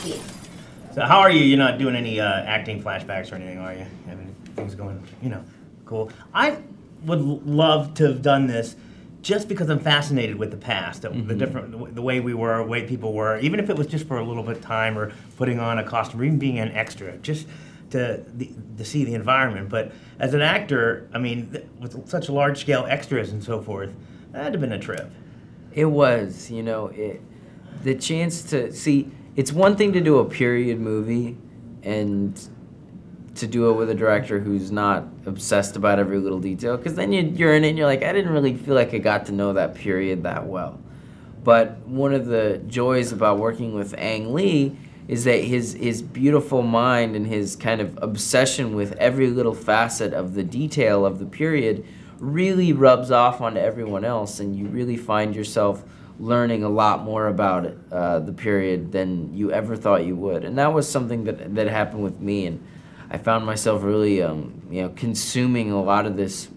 Yeah. So how are you? You're not doing any acting flashbacks or anything, are you? Having things going, cool. I would love to have done this just because I'm fascinated with the past, the different, the way we were, the way people were, even if it was just for a little bit of time or putting on a costume or even being an extra, just to see the environment. But as an actor, I mean, with such large scale extras and so forth, that had to have been a trip. It was, the chance to see, it's one thing to do a period movie and to do it with a director who's not obsessed about every little detail, because then you're in it and you're like, I didn't really feel like I got to know that period that well. But one of the joys about working with Ang Lee is that his beautiful mind and his kind of obsession with every little facet of the detail of the period really rubs off onto everyone else, and you really find yourself learning a lot more about it, the period, than you ever thought you would. And that was something that happened with me, and I found myself really consuming a lot of this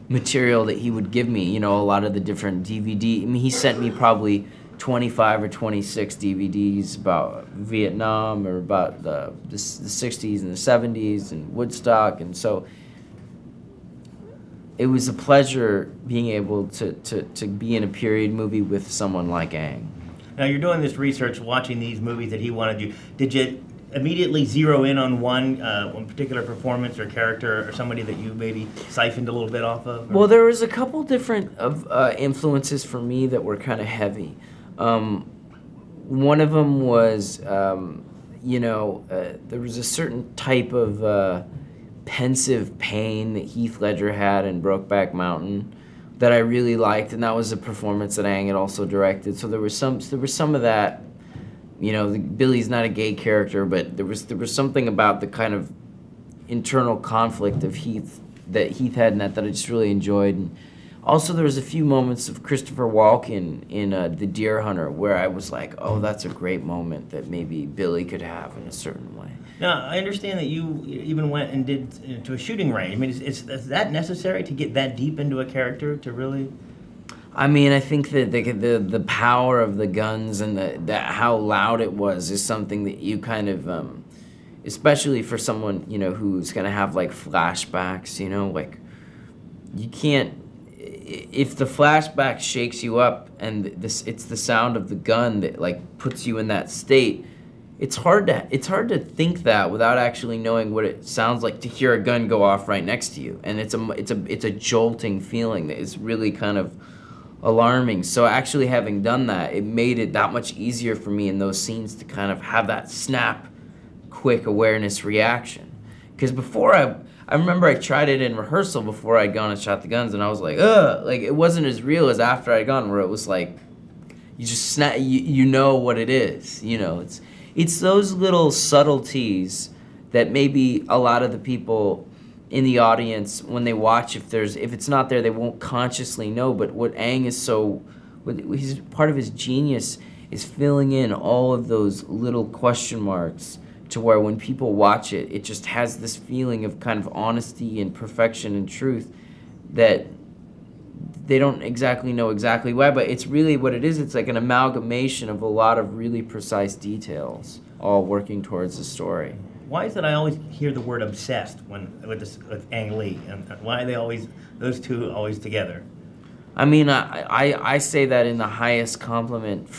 material that he would give me, a lot of the different DVD. I mean, he sent me probably 25 or 26 DVDs about Vietnam or about the 60s and the 70s and Woodstock, and so it was a pleasure being able to be in a period movie with someone like Ang. Now you're doing this research, watching these movies that he wanted you. Did you immediately zero in on one particular performance or character or somebody that you maybe siphoned a little bit off of? Or? Well, there was a couple different influences for me that were kind of heavy. One of them was, there was a certain type of pensive pain that Heath Ledger had in Brokeback Mountain that I really liked, and that was a performance that Ang had also directed. So there was some of that. Billy's not a gay character, but there was something about the kind of internal conflict of Heath that Heath had in that I just really enjoyed. And also, there was a few moments of Christopher Walken in The Deer Hunter where I was like, oh, that's a great moment that maybe Billy could have in a certain way. Now, I understand that you even went and did to a shooting range. I mean, is that necessary to get that deep into a character to really? I mean, I think that the power of the guns and how loud it was is something that you kind of, especially for someone, who's going to have, like, flashbacks, like, you can't, if the flashback shakes you up and it's the sound of the gun that, like, puts you in that state, it's hard to think that without actually knowing what it sounds like to hear a gun go off right next to you. And it's a jolting feeling that is really kind of alarming. So actually having done that, it made it that much easier for me in those scenes to kind of have that snap, quick awareness reaction. Because before I remember I tried it in rehearsal before I'd gone and shot the guns, and I was like, ugh, like it wasn't as real as after I'd gone, where it was like, you just snap, you know what it is, It's those little subtleties that maybe a lot of the people in the audience, when they watch, if it's not there, they won't consciously know. But what Ang is part of his genius is filling in all of those little question marks to where when people watch it, it just has this feeling of kind of honesty and perfection and truth that they don't exactly know exactly why, but it's really what it is. It's like an amalgamation of a lot of really precise details all working towards the story. Why is it I always hear the word obsessed with Ang Lee? And why are those two always together? I mean, I say that in the highest compliment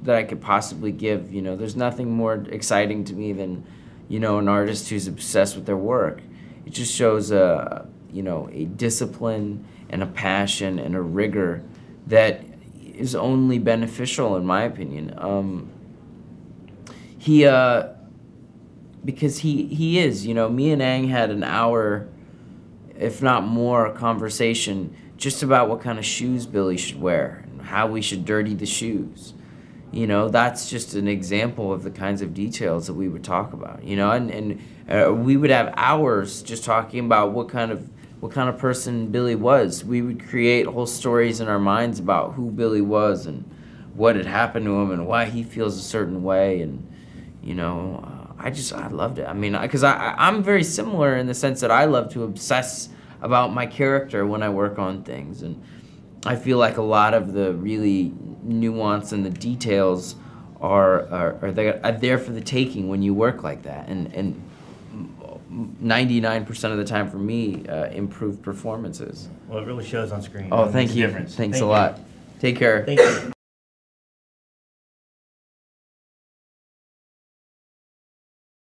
that I could possibly give. There's nothing more exciting to me than, an artist who's obsessed with their work. It just shows a discipline and a passion and a rigor that is only beneficial, in my opinion. Because he is, me and Ang had an hour, if not more, conversation just about what kind of shoes Billy should wear and how we should dirty the shoes. That's just an example of the kinds of details that we would talk about, and we would have hours just talking about what kind of person Billy was. We would create whole stories in our minds about who Billy was and what had happened to him and why he feels a certain way, and I loved it. I mean, because I'm very similar in the sense that I love to obsess about my character when I work on things, and I feel like a lot of the really nuance and the details are there for the taking when you work like that, and 99% of the time for me, improved performances. Well, it really shows on screen. Oh, thank you. Difference. Thanks a lot. Take care. Thank you.